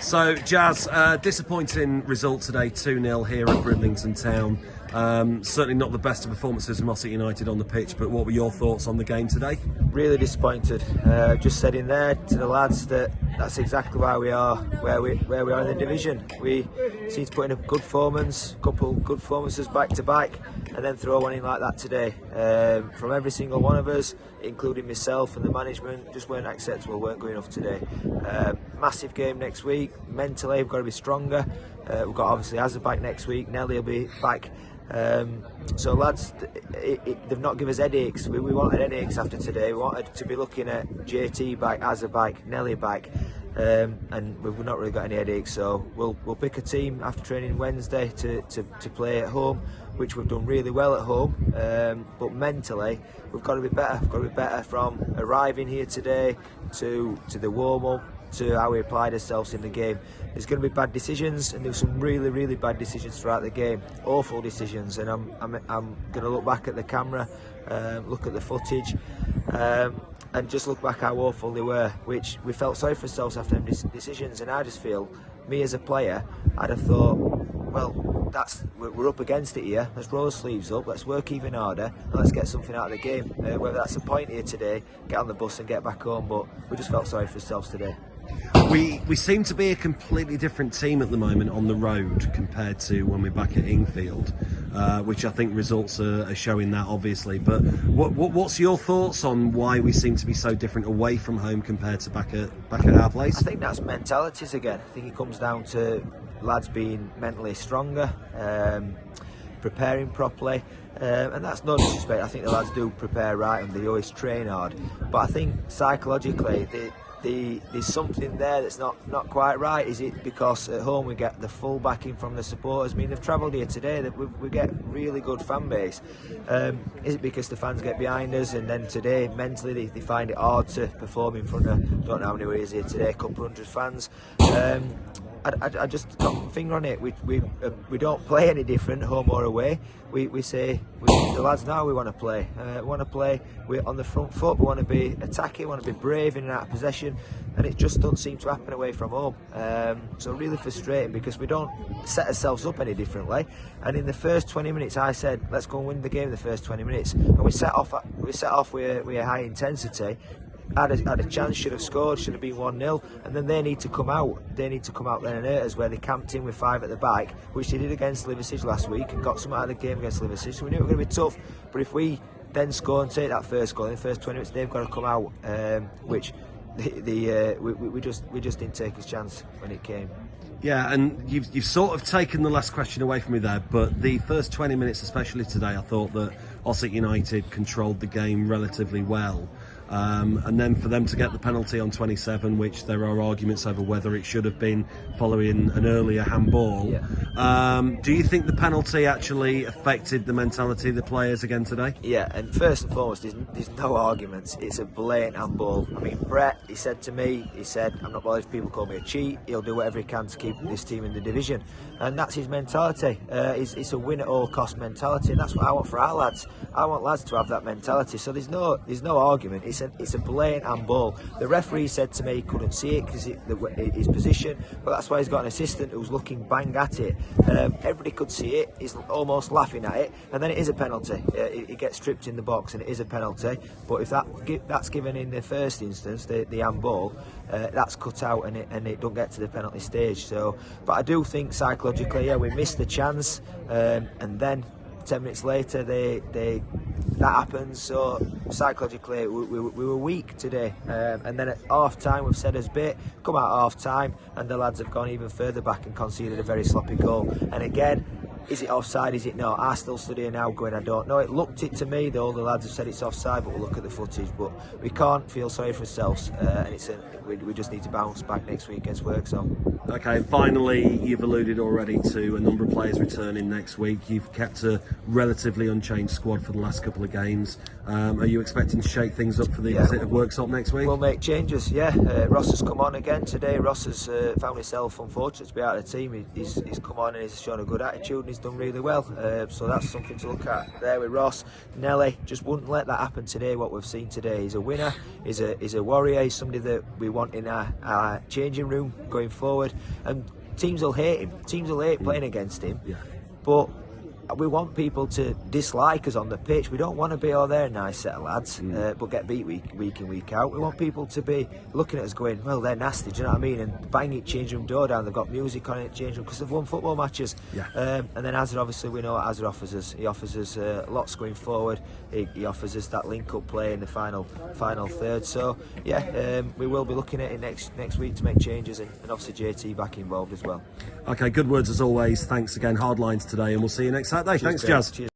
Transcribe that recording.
So, Jas, disappointing result today, 2-0 here at Bridlington Town. Certainly not the best of performances from Ossett United on the pitch, but what were your thoughts on the game today? Really disappointed. Just said in there to the lads that that's exactly why we are where we are in the division. We seem to put in a good performance, couple good performances back to back, and then throw one in like that today. From every single one of us, including myself and the management, just weren't acceptable, weren't good enough today. Massive game next week. Mentally, we've got to be stronger. We've got obviously Hazard back next week. Nelly will be back. So lads, they've not given us headaches. We wanted headaches after today. We wanted to be looking at JT back, Hazard back, Nelly back, and we've not really got any headaches. So we'll pick a team after training Wednesday to play at home, which we've done really well at home. But mentally, we've got to be better. We've got to be better from arriving here today to the warm up, to how we applied ourselves in the game. There's going to be bad decisions, and there's some really bad decisions throughout the game, awful decisions. And I'm going to look back at the camera, look at the footage, and just look back how awful they were. Which we felt sorry for ourselves after them decisions. And I just feel, me as a player, I'd have thought, well, we're up against it here. Let's roll the sleeves up. Let's work even harder, and let's get something out of the game. Whether that's a point here today, get on the bus and get back home. But we just felt sorry for ourselves today. We seem to be a completely different team at the moment on the road compared to when we're back at Ingfield, which I think results are showing that obviously. But what's your thoughts on why we seem to be so different away from home compared to back at our place? I think that's mentalities again. I think it comes down to lads being mentally stronger, preparing properly, and that's no disrespect. I think the lads do prepare right and they always train hard, but I think psychologically there's something there that's not quite right. Is it because at home we get the full backing from the supporters? I mean, they've travelled here today, that we get really good fan base. Is it because the fans get behind us, and then today mentally they find it hard to perform in front of, I don't know how many is here today, a couple hundred fans? I just got my finger on it. We don't play any different, home or away. We say, the lads now, we want to play. We're on the front foot. We want to be attacking. We want to be brave in and out of possession, and it just doesn't seem to happen away from home. So really frustrating because we don't set ourselves up any differently. And in the first 20 minutes, I said, let's go and win the game in the first 20 minutes. And we set off with a high intensity. Had a chance, should have scored, should have been 1-0, and then they need to come out. They need to come out then and hurt us, where they camped in with 5 at the back, which they did against Liverpool last week and got some out of the game against Liverpool. So we knew it was going to be tough. But if we then score and take that first goal in the first 20 minutes, they've got to come out, which we just didn't take his chance when it came. Yeah, and you've sort of taken the last question away from me there, but the first 20 minutes, especially today, I thought that Ossett United controlled the game relatively well. And then for them to get the penalty on 27, which there are arguments over whether it should have been following an earlier handball. Yeah. Do you think the penalty actually affected the mentality of the players again today? Yeah, and first and foremost, there's no arguments. It's a blatant handball. I mean, Brett, he said to me, I'm not bothered if people call me a cheat. He'll do whatever he can to keep this team in the division, and that's his mentality. It's a win at all cost mentality, and that's what I want for our lads. I want lads to have that mentality. So there's no argument. It's a blatant handball. The referee said to me he couldn't see it because his position, but that's why he's got an assistant who's looking bang at it. Everybody could see it. He's almost laughing at it, and then it is a penalty. It gets stripped in the box, and it is a penalty. But if that's given in the first instance, the handball, that's cut out, and it don't get to the penalty stage. So, but I do think psychologically, yeah, we missed the chance, and then 10 minutes later that happens. So psychologically we were weak today, and then at half time we've said as bit, come out half time and the lads have gone even further back and conceded a very sloppy goal. And again, is it offside, is it not? I still stood here now going, I don't know. It looked it to me, all the lads have said it's offside, but we'll look at the footage. But we can't feel sorry for ourselves, and we just need to bounce back next week against Worksop. Okay, finally, you've alluded already to a number of players returning next week. You've kept a relatively unchanged squad for the last couple of games. Are you expecting to shake things up for the visit of Worksop next week? We'll make changes, yeah. Ross has come on again today. Ross has found himself unfortunate to be out of the team. He's come on and he's shown a good attitude and he's done really well. So that's something to look at there with Ross. Nelly just wouldn't let that happen today, what we've seen today. He's a winner, he's a warrior, he's somebody that we want in our changing room going forward. and teams will hate him. Teams will hate playing against him. Yeah. But we want people to dislike us on the pitch. We don't want to be, oh, they're a nice set of lads, but get beat week in, week out. We want people to be looking at us going, well, they're nasty, do you know what I mean? And banging change room door down, they've got music on it, change room, because they've won football matches. Yeah. And then Hazard, obviously, we know what Hazard offers us. He offers us lots going forward. He offers us that link-up play in the final third. So, yeah, we will be looking at it next week to make changes, and obviously JT back involved as well. Okay, good words as always. Thanks again. Hard lines today, and we'll see you next Saturday. Thanks, Jas. Cheers.